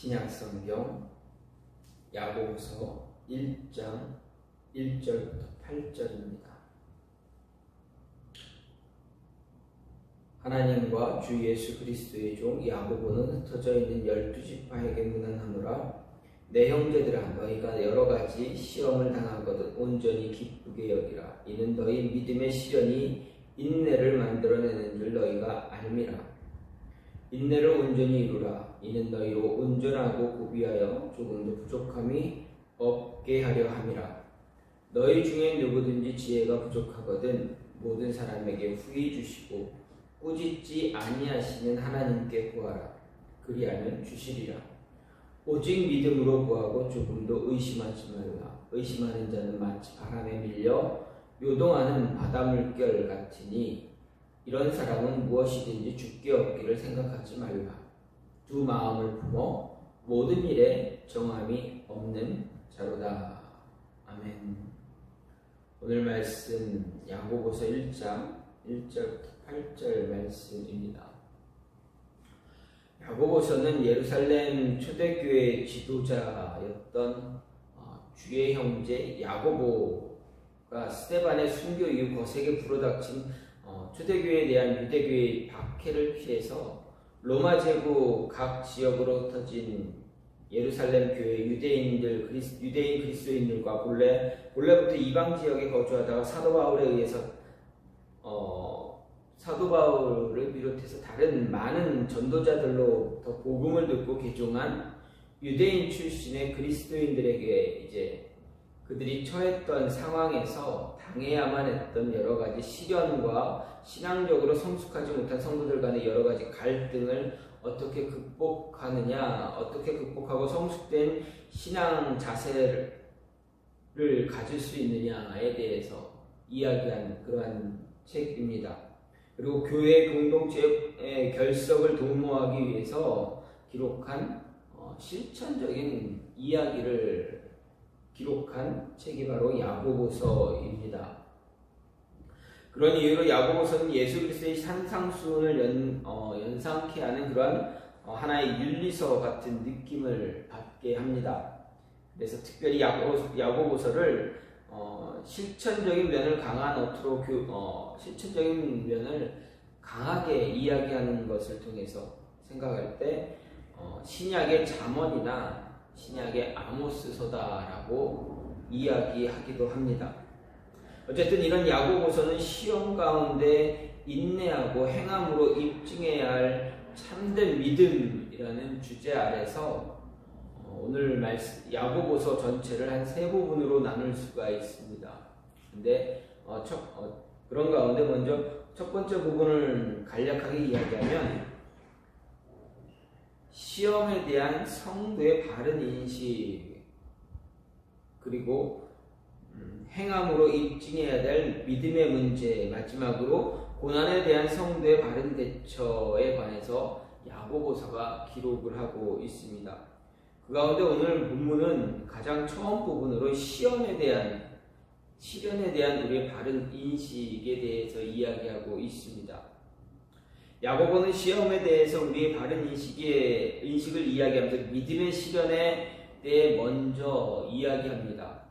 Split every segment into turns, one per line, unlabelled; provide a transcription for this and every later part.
신약성경 야고보서 1장 1절부터 8절입니다. 하나님과 주 예수 그리스도의 종 야고보는 흩어져 있는 12지파에게 문안하노라. 내 형제들아, 너희가 여러가지 시험을 당하거든 온전히 기쁘게 여기라. 이는 너희 믿음의 시련이 인내를 만들어내는 줄 너희가 알미라. 인내를 온전히 이루라. 이는 너희로 온전하고 구비하여 조금도 부족함이 없게 하려 함이라. 너희 중에 누구든지 지혜가 부족하거든 모든 사람에게 후히 주시고 꾸짖지 아니하시는 하나님께 구하라. 그리하면 주시리라. 오직 믿음으로 구하고 조금도 의심하지 말라. 의심하는 자는 마치 바람에 밀려 요동하는 바닷물결 같으니 이런 사람은 무엇이든지 죽게 얻기를 생각하지 말라. 두 마음을 품어 모든 일에 정함이 없는 자로다. 아멘. 오늘 말씀 야고보서 1장 1절부터 8절 말씀입니다. 야고보서는 예루살렘 초대교회 지도자였던 주의 형제 야고보가 스데반의 순교 이후 거세게 불어닥친 초대교회에 대한 유대교회의 박해를 피해서 로마 제국 각 지역으로 흩어진 예루살렘 교회 유대인 그리스도인들과 본래부터 이방 지역에 거주하다가 사도 바울에 의해서 사도 바울을 비롯해서 다른 많은 전도자들로부터 복음을 듣고 개종한 유대인 출신의 그리스도인들에게 이제 그들이 처했던 상황에서 당해야만 했던 여러 가지 시련과 신앙적으로 성숙하지 못한 성도들 간의 여러 가지 갈등을 어떻게 극복하느냐, 어떻게 극복하고 성숙된 신앙 자세를 가질 수 있느냐에 대해서 이야기한 그러한 책입니다. 그리고 교회 공동체의 결석을 도모하기 위해서 기록한 실천적인 이야기를 기록한 책이 바로 야고보서입니다. 그런 이유로 야고보서는 예수 그리스도의 산상수훈을 연상케 하는 그러한 하나의 윤리서 같은 느낌을 받게 합니다. 그래서 특별히 야고보서를 실천적인 면을 강한 어투로 실천적인 면을 강하게 이야기하는 것을 통해서 생각할 때 신약의 잠언이나 신약의 아모스서다라고 이야기하기도 합니다. 어쨌든 이런 야고보서는 시험 가운데 인내하고 행함으로 입증해야 할 참된 믿음이라는 주제 아래서 오늘 말씀 야고보서 전체를 한 세 부분으로 나눌 수가 있습니다. 근데 그런 가운데 먼저 첫 번째 부분을 간략하게 이야기하면 시험에 대한 성도의 바른 인식, 그리고 행함으로 입증해야 될 믿음의 문제, 마지막으로 고난에 대한 성도의 바른 대처에 관해서 야고보서가 기록을 하고 있습니다. 그 가운데 오늘 본문은 가장 처음 부분으로 시련에 대한 우리의 바른 인식에 대해서 이야기하고 있습니다. 야고보는 시험에 대해서 우리의 바른 인식을 이야기하면서 믿음의 시련에 대해 먼저 이야기합니다.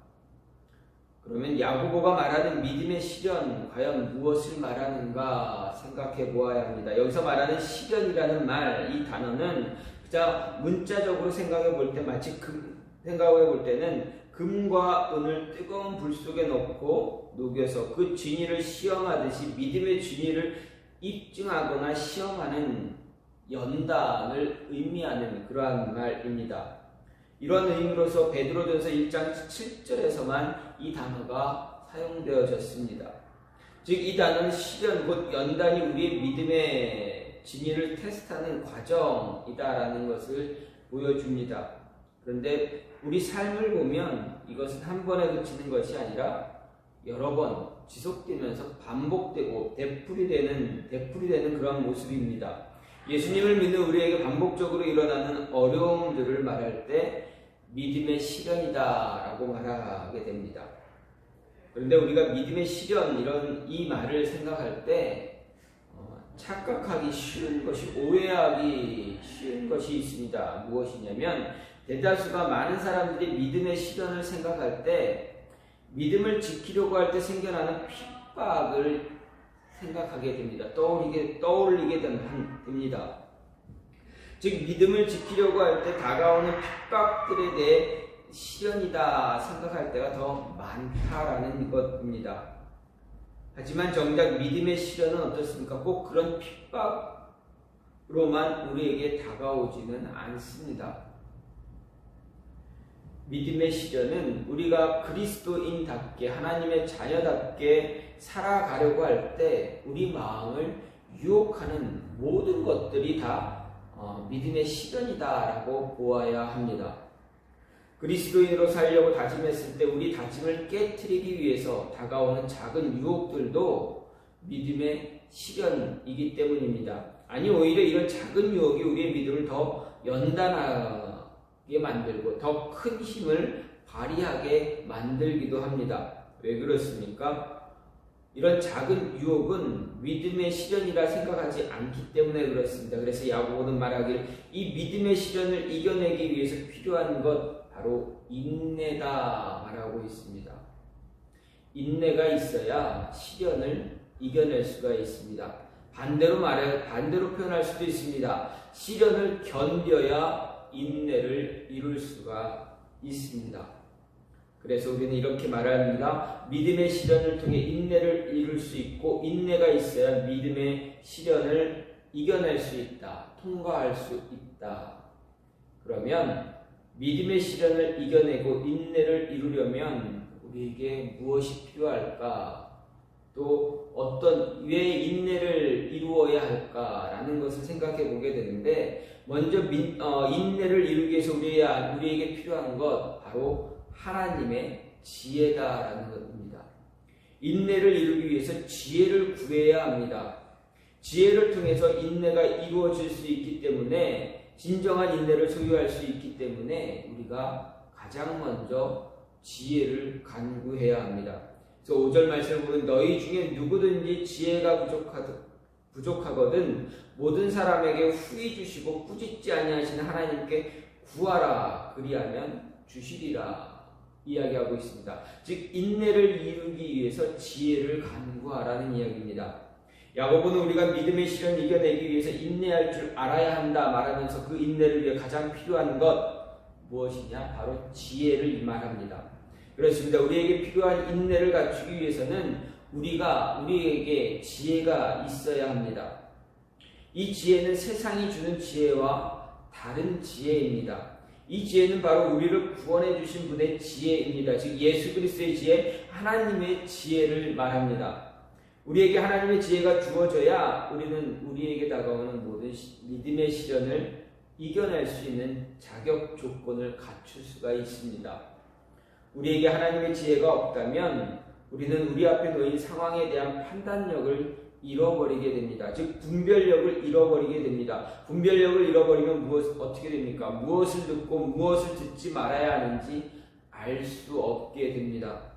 그러면 야고보가 말하는 믿음의 시련, 과연 무엇을 말하는가 생각해 보아야 합니다. 여기서 말하는 시련이라는 말, 이 단어는 그냥 문자적으로 생각해 볼 때는 금과 은을 뜨거운 불 속에 넣고 녹여서 그 진위를 시험하듯이 믿음의 진위를 입증하거나 시험하는 연단을 의미하는 그러한 말입니다. 이런 의미로서 베드로전서 1장 7절에서만 이 단어가 사용되어졌습니다. 즉 이 단어는 시련 곧 연단이 우리의 믿음의 진위를 테스트하는 과정이다라는 것을 보여줍니다. 그런데 우리 삶을 보면 이것은 한 번에 그치는 것이 아니라 여러 번 지속되면서 반복되고 되풀이되는 그런 모습입니다. 예수님을 믿는 우리에게 반복적으로 일어나는 어려움들을 말할 때 믿음의 시련이다라고 말하게 됩니다. 그런데 우리가 믿음의 시련 이 말을 생각할 때 착각하기 쉬운 것이, 오해하기 쉬운 것이 있습니다. 무엇이냐면 대다수가 많은 사람들이 믿음의 시련을 생각할 때, 믿음을 지키려고 할 때 생겨나는 핍박을 생각하게 됩니다. 떠올리게 됩니다. 즉 믿음을 지키려고 할 때 다가오는 핍박들에 대해 시련이다 생각할 때가 더 많다라는 것입니다. 하지만 정작 믿음의 시련은 어떻습니까? 꼭 그런 핍박으로만 우리에게 다가오지는 않습니다. 믿음의 시련은 우리가 그리스도인답게, 하나님의 자녀답게 살아가려고 할 때 우리 마음을 유혹하는 모든 것들이 다 믿음의 시련이다라고 보아야 합니다. 그리스도인으로 살려고 다짐했을 때 우리 다짐을 깨트리기 위해서 다가오는 작은 유혹들도 믿음의 시련이기 때문입니다. 아니, 오히려 이런 작은 유혹이 우리의 믿음을 더 연단하게 만들고 더 큰 힘을 발휘하게 만들기도 합니다. 왜 그렇습니까? 이런 작은 유혹은 믿음의 시련이라 생각하지 않기 때문에 그렇습니다. 그래서 야고보는 말하기를 이 믿음의 시련을 이겨내기 위해서 필요한 것 바로 인내다 말하고 있습니다. 인내가 있어야 시련을 이겨낼 수가 있습니다. 반대로 표현할 수도 있습니다. 시련을 견뎌야 인내를 이룰 수가 있습니다. 그래서 우리는 이렇게 말합니다. 믿음의 시련을 통해 인내를 이룰 수 있고, 인내가 있어야 믿음의 시련을 이겨낼 수 있다, 통과할 수 있다. 그러면 믿음의 시련을 이겨내고 인내를 이루려면 우리에게 무엇이 필요할까? 또 왜 인내를 이루어야 할까라는 것을 생각해 보게 되는데, 먼저 인내를 이루기 위해서 우리에게 필요한 것 바로 하나님의 지혜다라는 것입니다. 인내를 이루기 위해서 지혜를 구해야 합니다. 지혜를 통해서 인내가 이루어질 수 있기 때문에, 진정한 인내를 소유할 수 있기 때문에 우리가 가장 먼저 지혜를 간구해야 합니다. 그래서 5절 말씀을 보면 너희 중에 누구든지 지혜가 부족하거든 모든 사람에게 후히 주시고 꾸짖지 아니하시는 하나님께 구하라, 그리하면 주시리라 이야기하고 있습니다. 즉 인내를 이루기 위해서 지혜를 간구하라는 이야기입니다. 야고보는 우리가 믿음의 시련을 이겨내기 위해서 인내할 줄 알아야 한다 말하면서 그 인내를 위해 가장 필요한 것 무엇이냐? 바로 지혜를 말합니다. 그렇습니다. 우리에게 필요한 인내를 갖추기 위해서는 우리에게 지혜가 있어야 합니다. 이 지혜는 세상이 주는 지혜와 다른 지혜입니다. 이 지혜는 바로 우리를 구원해 주신 분의 지혜입니다. 즉 예수 그리스도의 지혜, 하나님의 지혜를 말합니다. 우리에게 하나님의 지혜가 주어져야 우리는 우리에게 다가오는 모든 믿음의 시련을 이겨낼 수 있는 자격 조건을 갖출 수가 있습니다. 우리에게 하나님의 지혜가 없다면 우리는 우리 앞에 놓인 상황에 대한 판단력을 잃어버리게 됩니다. 즉 분별력을 잃어버리게 됩니다. 분별력을 잃어버리면 어떻게 됩니까? 무엇을 듣고 무엇을 듣지 말아야 하는지 알 수 없게 됩니다.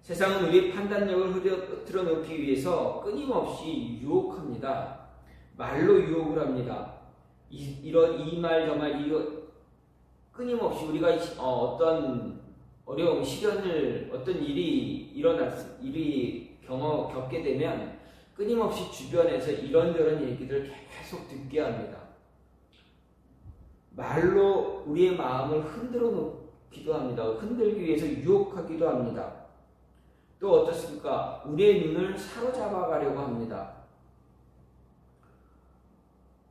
세상은 우리의 판단력을 흐트러 놓기 위해서 끊임없이 유혹합니다. 말로 유혹을 합니다. 이 말 저 말 끊임없이 우리가 어떤 어려움, 시련을, 어떤 일이 겪게 되면 끊임없이 주변에서 이런저런 얘기들을 계속 듣게 합니다. 말로 우리의 마음을 흔들어 놓기도 합니다. 흔들기 위해서 유혹하기도 합니다. 또 어떻습니까? 우리의 눈을 사로잡아 가려고 합니다.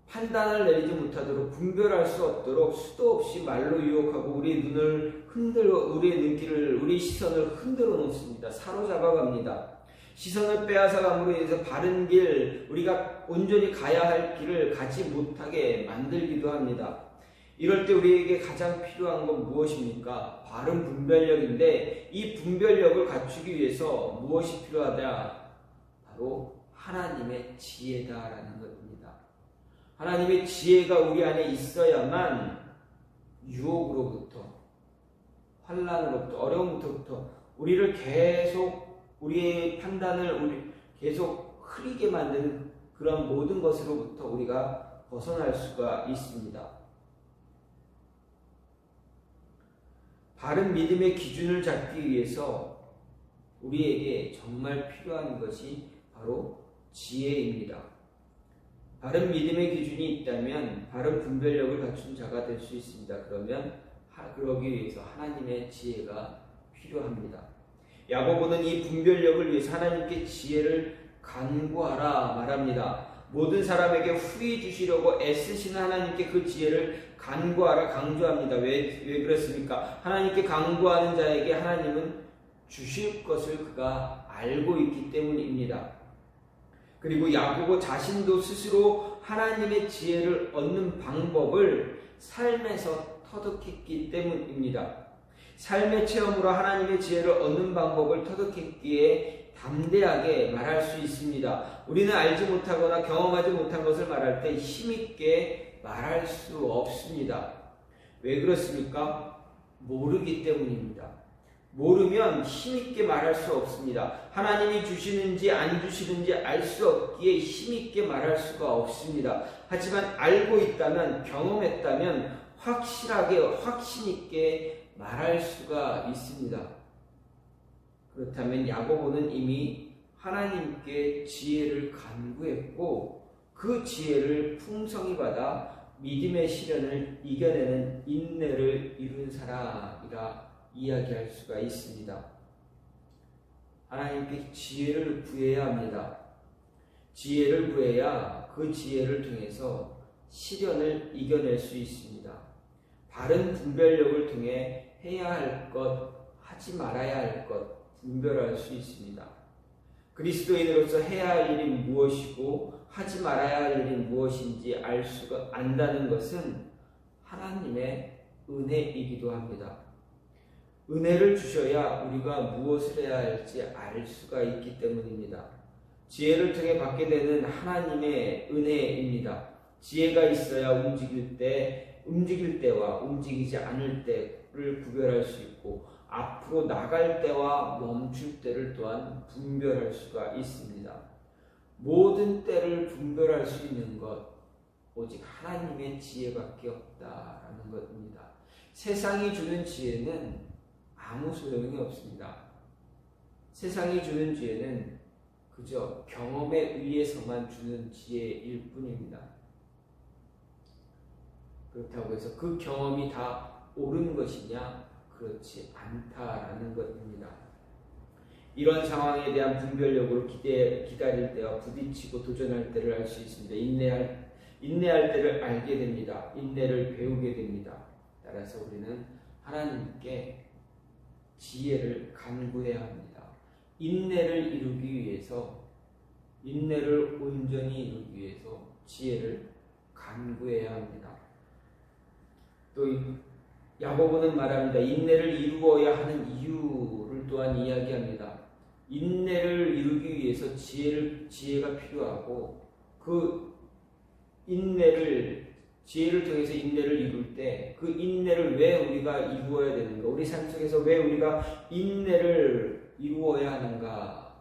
판단을 내리지 못하도록, 분별할 수 없도록 수도 없이 말로 유혹하고 우리의 눈을 우리의 시선을 흔들어 놓습니다. 사로잡아 갑니다. 시선을 빼앗아 감으로 인해서 바른 길, 우리가 온전히 가야 할 길을 가지 못하게 만들기도 합니다. 이럴 때 우리에게 가장 필요한 건 무엇입니까? 바른 분별력인데 이 분별력을 갖추기 위해서 무엇이 필요하다? 바로 하나님의 지혜다라는 것입니다. 하나님의 지혜가 우리 안에 있어야만 유혹으로부터, 환난으로부터, 어려움부터 우리를 계속, 우리의 판단을 계속 흐리게 만드는 그 그런 모든 것으로부터 우리가 벗어날 수가 있습니다. 바른 믿음의 기준을 잡기 위해서 우리에게 정말 필요한 것이 바로 지혜입니다. 바른 믿음의 기준이 있다면 바른 분별력을 갖춘 자가 될 수 있습니다. 그러기 위해서 하나님의 지혜가 필요합니다. 야고보는 이 분별력을 위해서 하나님께 지혜를 간구하라 말합니다. 모든 사람에게 후히 주시려고 애쓰시는 하나님께 그 지혜를 간구하라 강조합니다. 왜 그렇습니까? 하나님께 간구하는 자에게 하나님은 주실 것을 그가 알고 있기 때문입니다. 그리고 야고보 자신도 스스로 하나님의 지혜를 얻는 방법을 삶에서 터득했기 때문입니다. 삶의 체험으로 하나님의 지혜를 얻는 방법을 터득했기에 담대하게 말할 수 있습니다. 우리는 알지 못하거나 경험하지 못한 것을 말할 때 힘있게 말할 수 없습니다. 왜 그렇습니까? 모르기 때문입니다. 모르면 힘있게 말할 수 없습니다. 하나님이 주시는지 안 주시는지 알 수 없기에 힘있게 말할 수가 없습니다. 하지만 알고 있다면, 경험했다면 확실하게 확신있게 말할 수가 있습니다. 그렇다면 야고보는 이미 하나님께 지혜를 간구했고 그 지혜를 풍성히 받아 믿음의 시련을 이겨내는 인내를 이룬 사람이라 이야기할 수가 있습니다. 하나님께 지혜를 구해야 합니다. 지혜를 구해야 그 지혜를 통해서 시련을 이겨낼 수 있습니다. 바른 분별력을 통해 해야 할 것, 하지 말아야 할 것 분별할 수 있습니다. 그리스도인으로서 해야 할 일이 무엇이고 하지 말아야 할 일이 무엇인지 안다는 것은 하나님의 은혜이기도 합니다. 은혜를 주셔야 우리가 무엇을 해야 할지 알 수가 있기 때문입니다. 지혜를 통해 받게 되는 하나님의 은혜입니다. 지혜가 있어야 움직일 때와 움직이지 않을 때를 구별할 수 있고 앞으로 나갈 때와 멈출 때를 또한 분별할 수가 있습니다. 모든 때를 분별할 수 있는 것 오직 하나님의 지혜밖에 없다라는 것입니다. 세상이 주는 지혜는 아무 소용이 없습니다. 세상이 주는 지혜는 그저 경험에 의해서만 주는 지혜일 뿐입니다. 그렇다고 해서 그 경험이 다 옳은 것이냐? 그렇지 않다라는 것입니다. 이런 상황에 대한 분별력으로 기다릴 때와 부딪히고 도전할 때를 알 수 있습니다. 인내할 때를 알게 됩니다. 인내를 배우게 됩니다. 따라서 우리는 하나님께 지혜를 간구해야 합니다. 인내를 온전히 이루기 위해서 지혜를 간구해야 합니다. 또 야고보는 말합니다. 인내를 이루어야 하는 이유를 또한 이야기합니다. 인내를 이루기 위해서 지혜가 필요하고 그 지혜를 통해서 인내를 이룰 때 그 인내를 왜 우리가 이루어야 되는가? 우리 삶 속에서 왜 우리가 인내를 이루어야 하는가?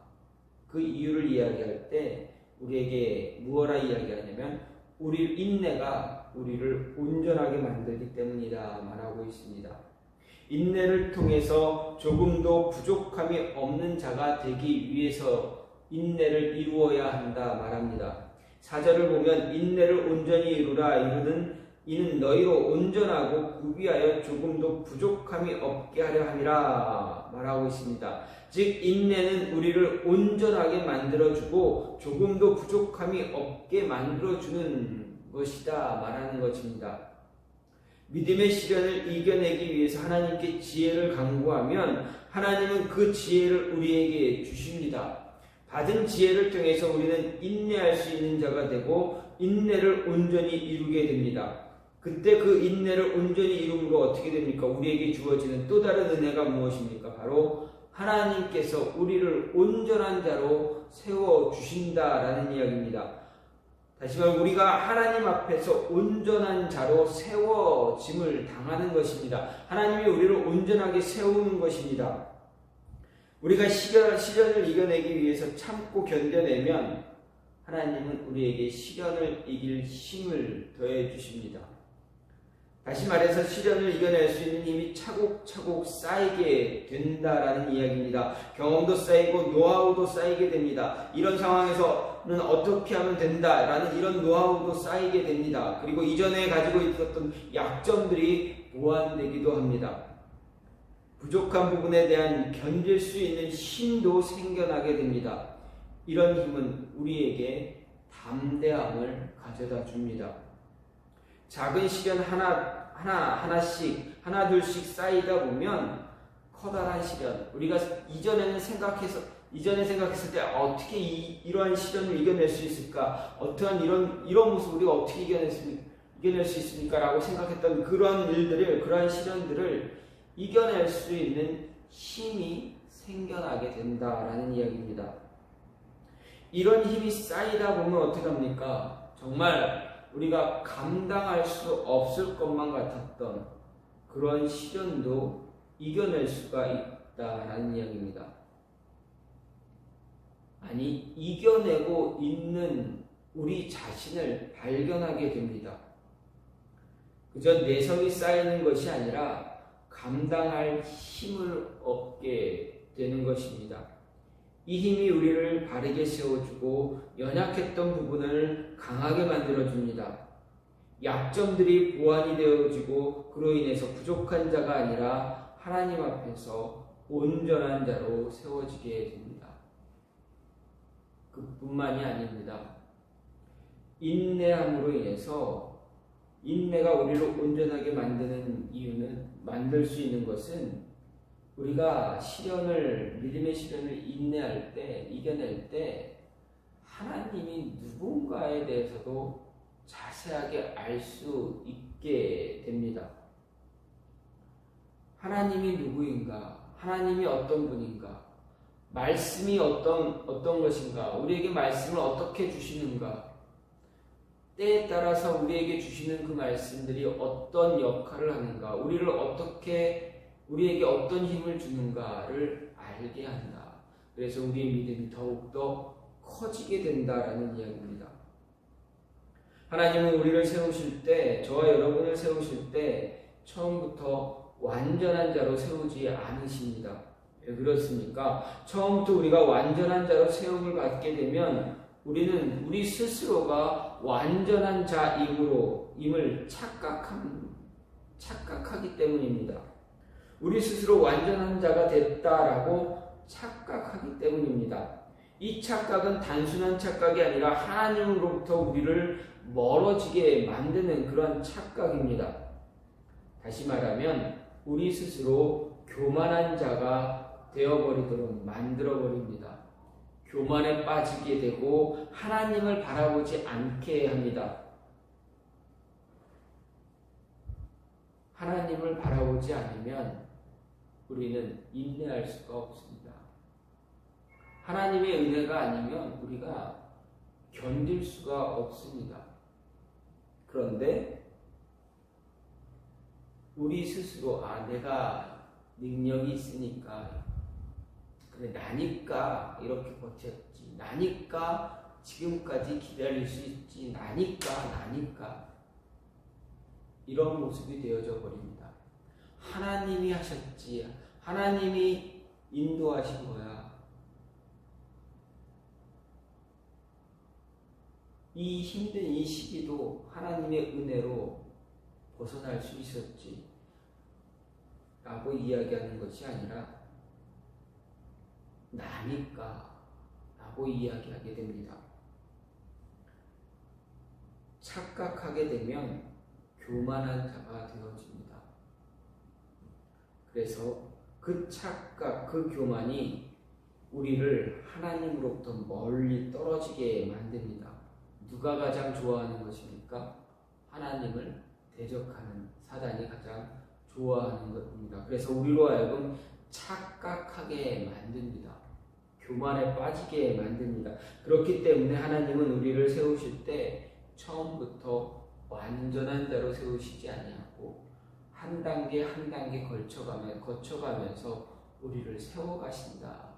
그 이유를 이야기할 때 우리에게 무엇라 이야기하냐면 인내가 우리를 온전하게 만들기 때문이다 말하고 있습니다. 인내를 통해서 조금도 부족함이 없는 자가 되기 위해서 인내를 이루어야 한다 말합니다. 4절을 보면 인내를 온전히 이루라 이는 너희로 온전하고 구비하여 조금도 부족함이 없게 하려 함이라 말하고 있습니다. 즉 인내는 우리를 온전하게 만들어주고 조금도 부족함이 없게 만들어주는 것이다 말하는 것입니다. 믿음의 시련을 이겨내기 위해서 하나님께 지혜를 간구하면 하나님은 그 지혜를 우리에게 주십니다. 받은 지혜를 통해서 우리는 인내할 수 있는 자가 되고 인내를 온전히 이루게 됩니다. 그때 그 인내를 온전히 이루므로 어떻게 됩니까? 우리에게 주어지는 또 다른 은혜가 무엇입니까? 바로 하나님께서 우리를 온전한 자로 세워주신다라는 이야기입니다. 다시 말해 우리가 하나님 앞에서 온전한 자로 세워짐을 당하는 것입니다. 하나님이 우리를 온전하게 세우는 것입니다. 우리가 시련을 이겨내기 위해서 참고 견뎌내면 하나님은 우리에게 시련을 이길 힘을 더해 주십니다. 다시 말해서 시련을 이겨낼 수 있는 힘이 차곡차곡 쌓이게 된다라는 이야기입니다. 경험도 쌓이고 노하우도 쌓이게 됩니다. 이런 상황에서는 어떻게 하면 된다라는 이런 노하우도 쌓이게 됩니다. 그리고 이전에 가지고 있었던 약점들이 보완되기도 합니다. 부족한 부분에 대한 견딜 수 있는 힘도 생겨나게 됩니다. 이런 힘은 우리에게 담대함을 가져다 줍니다. 작은 시련 하나 둘씩 쌓이다 보면 커다란 시련, 우리가 이전에 생각했을 때 어떻게 이러한 시련을 이겨낼 수 있을까? 어떠한 이런 모습 우리가 어떻게 이겨낼 수 있습니까? 라고 생각했던 그러한 시련들을 이겨낼 수 있는 힘이 생겨나게 된다라는 이야기입니다. 이런 힘이 쌓이다 보면 어떻게 합니까? 정말 우리가 감당할 수 없을 것만 같았던 그런 시련도 이겨낼 수가 있다라는 이야기입니다. 아니, 이겨내고 있는 우리 자신을 발견하게 됩니다. 그저 내성이 쌓이는 것이 아니라 감당할 힘을 얻게 되는 것입니다. 이 힘이 우리를 바르게 세워주고 연약했던 부분을 강하게 만들어줍니다. 약점들이 보완이 되어지고 그로 인해서 부족한 자가 아니라 하나님 앞에서 온전한 자로 세워지게 됩니다. 그뿐만이 아닙니다. 인내함으로 인해서 인내가 우리를 온전하게 만들 수 있는 것은 우리가 믿음의 시련을 이겨낼 때 하나님이 누군가에 대해서도 자세하게 알 수 있게 됩니다. 하나님이 누구인가? 하나님이 어떤 분인가? 말씀이 어떤 것인가? 우리에게 말씀을 어떻게 주시는가? 때에 따라서 우리에게 주시는 그 말씀들이 어떤 역할을 하는가? 우리에게 어떤 힘을 주는가를 알게 한다. 그래서 우리의 믿음이 더욱더 커지게 된다라는 이야기입니다. 하나님은 우리를 세우실 때, 저와 여러분을 세우실 때 처음부터 완전한 자로 세우지 않으십니다. 왜 그렇습니까? 처음부터 우리가 완전한 자로 세움을 받게 되면 우리는 우리 스스로가 완전한 자임을 착각하기 때문입니다. 우리 스스로 완전한 자가 됐다라고 착각하기 때문입니다. 이 착각은 단순한 착각이 아니라 하나님으로부터 우리를 멀어지게 만드는 그런 착각입니다. 다시 말하면 우리 스스로 교만한 자가 되어버리도록 만들어버립니다. 교만에 빠지게 되고 하나님을 바라보지 않게 합니다. 하나님을 바라보지 않으면 우리는 인내할 수가 없습니다. 하나님의 은혜가 아니면 우리가 견딜 수가 없습니다. 그런데 우리 스스로 내가 능력이 있으니까 그래 나니까 이렇게 버텼지, 나니까 지금까지 기다릴 수 있지, 나니까 이런 모습이 되어져 버립니다. 하나님이 하셨지, 하나님이 인도하신 거야. 이 힘든 이 시기도 하나님의 은혜로 벗어날 수 있었지 라고 이야기하는 것이 아니라 나니까 라고 이야기하게 됩니다. 착각하게 되면 교만한 자가 되어집니다. 그래서 그 착각, 그 교만이 우리를 하나님으로부터 멀리 떨어지게 만듭니다. 누가 가장 좋아하는 것입니까? 하나님을 대적하는 사단이 가장 좋아하는 것입니다. 그래서 우리로 하여금 착각하게 만듭니다. 교만에 빠지게 만듭니다. 그렇기 때문에 하나님은 우리를 세우실 때 처음부터 완전한 자로 세우시지 아니하고 한 단계 한 단계 거쳐가면서 우리를 세워가신다.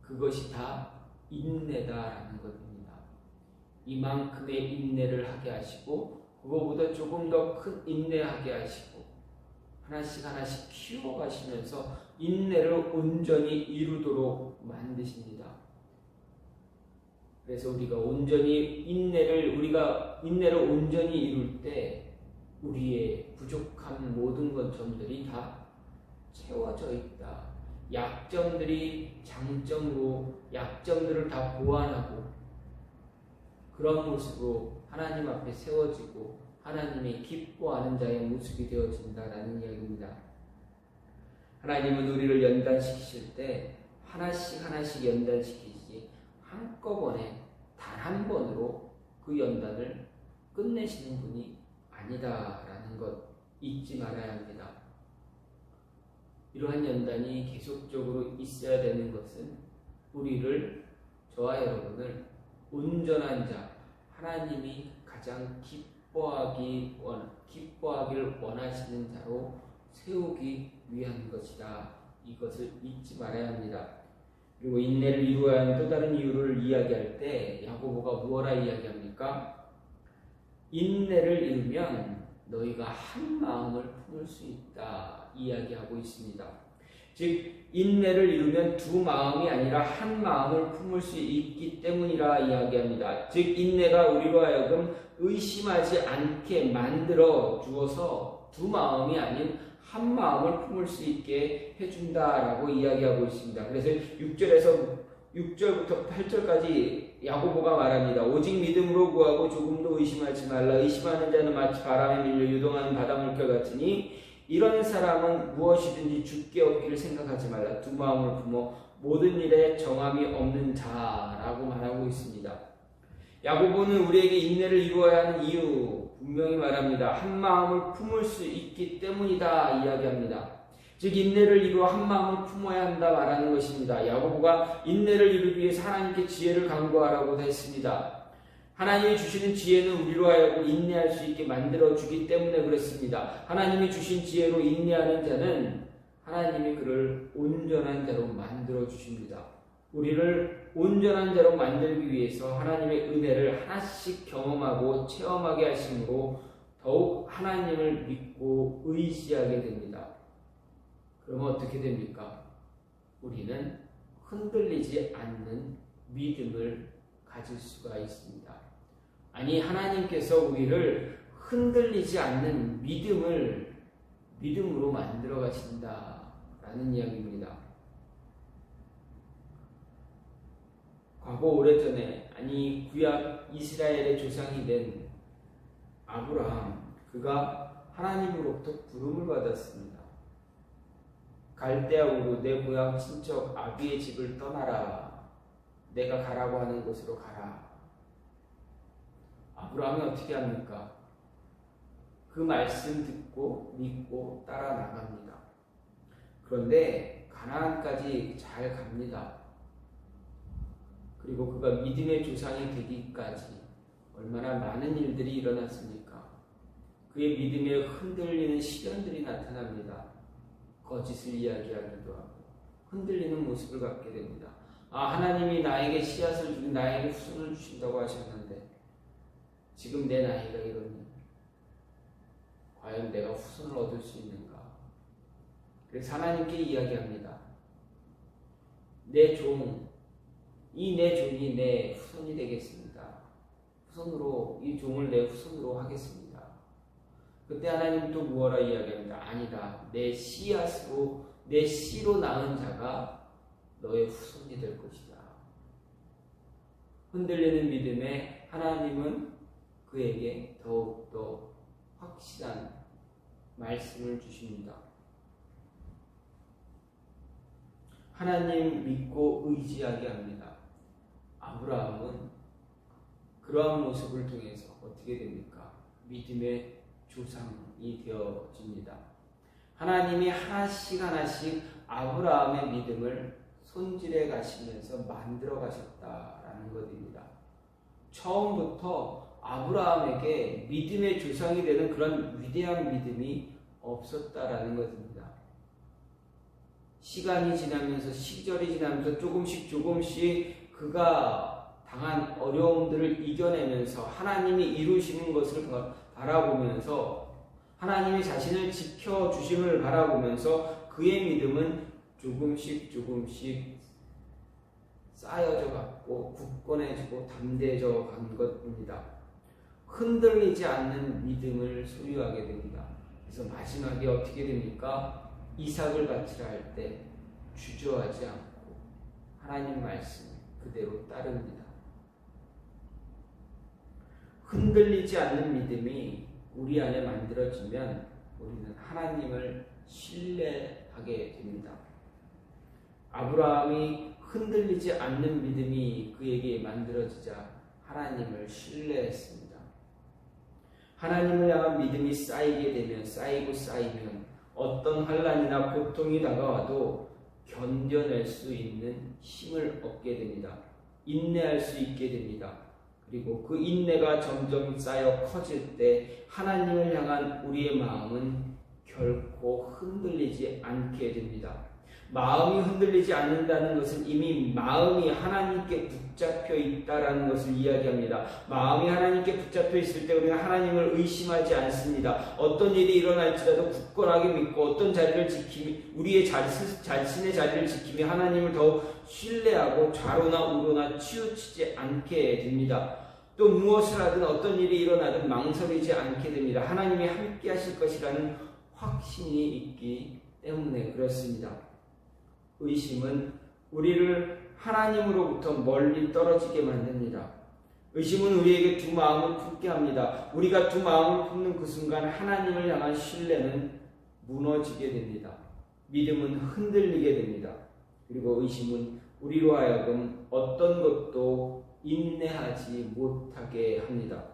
그것이 다 인내다라는 것입니다. 이만큼의 인내를 하게 하시고 그거보다 조금 더 큰 인내하게 하시고 하나씩 하나씩 키워가시면서 인내를 온전히 이루도록 만드십니다. 그래서 우리가 인내를 온전히 이룰 때 우리의 부족한 모든 점들이 다 채워져 있다. 약점들이 장점으로 약점들을 다 보완하고 그런 모습으로 하나님 앞에 세워지고 하나님이 기뻐하는 자의 모습이 되어진다라는 이야기입니다. 하나님은 우리를 연단시키실 때 하나씩 하나씩 연단시키지 한꺼번에 단 한 번으로 그 연단을 끝내시는 분이 아니다라는 것 잊지 말아야 합니다. 이러한 연단이 계속적으로 있어야 되는 것은 저와 여러분을 온전한 자, 하나님이 가장 기뻐하길 원하시는 자로 세우기 위한 것이다. 이것을 잊지 말아야 합니다. 그리고 인내를 이루어야 하는 또 다른 이유를 이야기할 때 야고보가 무엇라 이야기합니까? 인내를 이루면 너희가 한 마음을 품을 수 있다 이야기하고 있습니다. 즉 인내를 이루면 두 마음이 아니라 한 마음을 품을 수 있기 때문이라 이야기합니다. 즉 인내가 우리로 하여금 의심하지 않게 만들어 주어서 두 마음이 아닌 한 마음을 품을 수 있게 해준다라고 이야기하고 있습니다. 그래서 6절부터 8절까지 야고보가 말합니다. 오직 믿음으로 구하고 조금도 의심하지 말라. 의심하는 자는 마치 바람에 밀려 유동하는 바닷물결 같으니 이런 사람은 무엇이든지 죽게 얻기를 생각하지 말라. 두 마음을 품어 모든 일에 정함이 없는 자라고 말하고 있습니다. 야고보는 우리에게 인내를 이루어야 하는 이유 분명히 말합니다. 한 마음을 품을 수 있기 때문이다 이야기합니다. 즉 인내를 이루어 한 마음을 품어야 한다 말하는 것입니다. 야고보가 인내를 이루기 위해서 하나님께 지혜를 간구하라고 했습니다. 하나님이 주시는 지혜는 우리로 하여금 인내할 수 있게 만들어주기 때문에 그렇습니다. 하나님이 주신 지혜로 인내하는 자는 하나님이 그를 온전한 자로 만들어주십니다. 우리를 온전한 자로 만들기 위해서 하나님의 은혜를 하나씩 경험하고 체험하게 하심으로 더욱 하나님을 믿고 의지하게 됩니다. 그러면 어떻게 됩니까? 우리는 흔들리지 않는 믿음을 가질 수가 있습니다. 아니 하나님께서 우리를 흔들리지 않는 믿음으로 만들어 가신다라는 이야기입니다. 과거 오래전에 구약 이스라엘의 조상이 된 아브라함 그가 하나님으로부터 부름을 받았습니다. 갈대아 우르 내 고향 친척 아비의 집을 떠나라. 내가 가라고 하는 곳으로 가라. 아브라함이 어떻게 합니까? 그 말씀 듣고 믿고 따라 나갑니다. 그런데 가나안까지 잘 갑니다. 그리고 그가 믿음의 조상이 되기까지 얼마나 많은 일들이 일어났습니까? 그의 믿음에 흔들리는 시련들이 나타납니다. 거짓을 이야기하기도 하고 흔들리는 모습을 갖게 됩니다. 하나님이 나에게 씨앗을 주고 나에게 후손을 주신다고 하셨는데 지금 내 나이가 이러니 과연 내가 후손을 얻을 수 있는가? 그래서 하나님께 이야기합니다. 내 종이 내 후손이 되겠습니다. 이 종을 내 후손으로 하겠습니다. 그때 하나님 또 무엇라 이야기합니다. 아니다. 내 씨로 낳은 자가 너의 후손이 될 것이다. 흔들리는 믿음에 하나님은 그에게 더욱더 확실한 말씀을 주십니다. 하나님 믿고 의지하게 합니다. 아브라함은 그러한 모습을 통해서 어떻게 됩니까? 믿음의 조상이 되어집니다. 하나님이 하나씩 아브라함의 믿음을 손질해 가시면서 만들어 가셨다라는 것입니다. 처음부터 아브라함에게 믿음의 조상이 되는 그런 위대한 믿음이 없었다라는 것입니다. 시간이 지나면서 시절이 지나면서 조금씩 그가 당한 어려움들을 이겨내면서 하나님이 이루시는 것을 바라보면서 하나님이 자신을 지켜주심을 바라보면서 그의 믿음은 조금씩 쌓여져 갔고 굳건해지고 담대해져 간 것입니다. 흔들리지 않는 믿음을 소유하게 됩니다. 그래서 마지막에 어떻게 됩니까? 이삭을 바치라 할 때 주저하지 않고 하나님 말씀 그대로 따릅니다. 흔들리지 않는 믿음이 우리 안에 만들어지면 우리는 하나님을 신뢰하게 됩니다. 아브라함이 흔들리지 않는 믿음이 그에게 만들어지자 하나님을 신뢰했습니다. 하나님을 향한 믿음이 쌓이게 되면 쌓이면 어떤 환난이나 고통이 다가와도 견뎌낼 수 있는 힘을 얻게 됩니다. 인내할 수 있게 됩니다. 그리고 그 인내가 점점 쌓여 커질 때 하나님을 향한 우리의 마음은 결코 흔들리지 않게 됩니다. 마음이 흔들리지 않는다는 것은 이미 마음이 하나님께 붙잡혀 있다라는 것을 이야기합니다. 마음이 하나님께 붙잡혀 있을 때 우리는 하나님을 의심하지 않습니다. 어떤 일이 일어날지라도 굳건하게 믿고 어떤 자리를 지키며 우리의 자신의 자리를 지키며 하나님을 더욱 신뢰하고 좌로나 우로나 치우치지 않게 됩니다. 또 무엇을 하든 어떤 일이 일어나든 망설이지 않게 됩니다. 하나님이 함께 하실 것이라는 확신이 있기 때문에 그렇습니다. 의심은 우리를 하나님으로부터 멀리 떨어지게 만듭니다. 의심은 우리에게 두 마음을 품게 합니다. 우리가 두 마음을 품는 그 순간 하나님을 향한 신뢰는 무너지게 됩니다. 믿음은 흔들리게 됩니다. 그리고 의심은 우리로 하여금 어떤 것도 인내하지 못하게 합니다.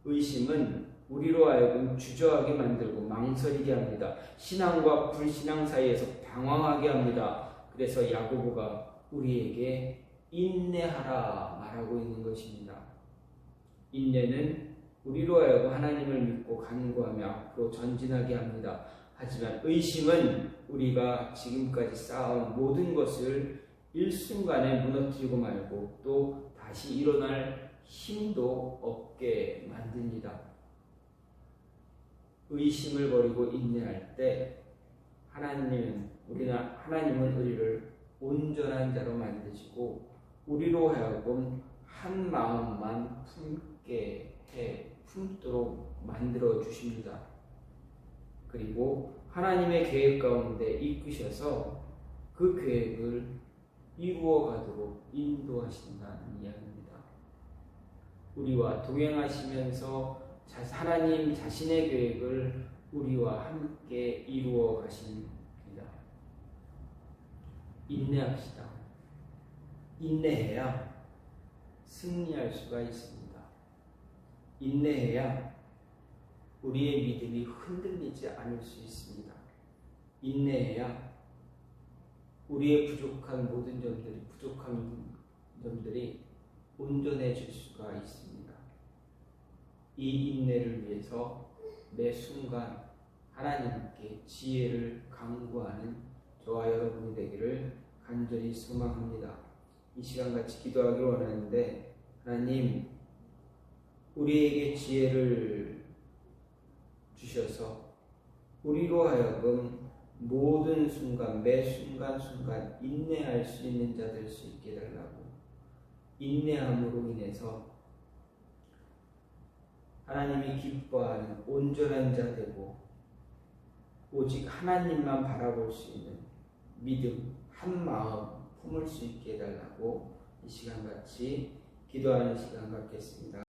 의심은 우리로 하여금 주저하게 만들고 망설이게 합니다. 신앙과 불신앙 사이에서 방황하게 합니다. 그래서 야고보가 우리에게 인내하라 말하고 있는 것입니다. 인내는 우리로 하여금 하나님을 믿고 간구하며 앞으로 전진하게 합니다. 하지만 의심은 우리가 지금까지 쌓아온 모든 것을 일순간에 무너뜨리고 말고 또 다시 일어날 힘도 없게 만듭니다. 의심을 버리고 인내할 때 하나님은 우리를 온전한 자로 만드시고 우리로 하여금 한 마음만 품도록 만들어 주십니다. 그리고 하나님의 계획 가운데 이끄셔서 그 계획을 이루어 가도록 인도하신다는 이야기입니다. 우리와 동행하시면서 하나님 자신의 계획을 우리와 함께 이루어 가십니다. 인내합시다. 인내해야 승리할 수가 있습니다. 인내해야 우리의 믿음이 흔들리지 않을 수 있습니다. 인내해야 우리의 부족한 점들이 온전해질 수가 있습니다. 이 인내를 위해서 매 순간 하나님께 지혜를 강구하는 저와 여러분이 되기를 간절히 소망합니다. 이 시간 같이 기도하기 원하는데 하나님 우리에게 지혜를 주셔서 우리로 하여금 모든 순간 매 순간 인내할 수 있는 자 될 수 있게 해달라고 인내함으로 인해서 하나님이 기뻐하는 온전한 자 되고 오직 하나님만 바라볼 수 있는 믿음 한 마음 품을 수 있게 해달라고 이 시간 같이 기도하는 시간 갖겠습니다.